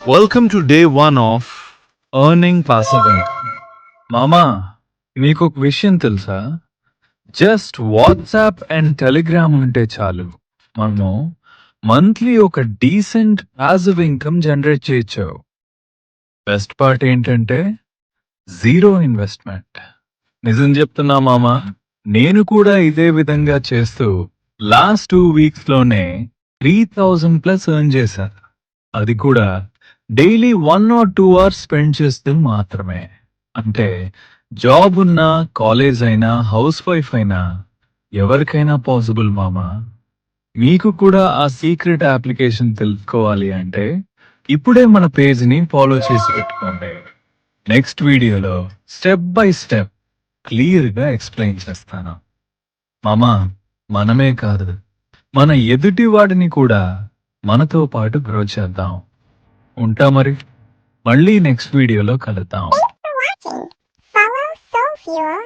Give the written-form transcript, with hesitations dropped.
Welcome to day 1 of earning passive income. మామా, మీకు ఒక విషయం తెలుసా? జస్ట్ వాట్సాప్ అండ్ టెలిగ్రామ్ ఉంటే చాలు మనము మంత్లీ ఒక డీసెంట్ పాసివ్ ఇన్కమ్ జనరేట్ చేయొచ్చు. బెస్ట్ పార్ట్ ఏంటంటే జీరో ఇన్వెస్ట్మెంట్. నిజం చెప్తున్నా మామా, నేను కూడా ఇదే విధంగా చేస్తూ లాస్ట్ 2 వీక్స్ లోనే 3000 ప్లస్ ఎర్న్ చేశాను. అది కూడా డైలీ 1 or 2 అవర్స్ స్పెండ్ చేస్తూ మాత్రమే. అంటే జాబ్ ఉన్నా, కాలేజ్ అయినా, హౌస్ వైఫ్ అయినా ఎవరికైనా పాసిబుల్ మామా. మీకు కూడా ఆ సీక్రెట్ అప్లికేషన్ తెలుసుకోవాలి అంటే ఇప్పుడే మన పేజ్ని ఫాలో చేసి పెట్టుకోండి. నెక్స్ట్ వీడియోలో స్టెప్ బై స్టెప్ క్లియర్గా ఎక్స్ప్లెయిన్ చేస్తాను. మామా, మనమే కాదు, మన ఎదుటి వాడిని కూడా మనతో పాటు గ్రో చేద్దాం. ఉంటా మరి. మళ్ళీ నెక్స్ట్ వీడియోలో కలుద్దాం. Thanks for watching. Follow Soulfuel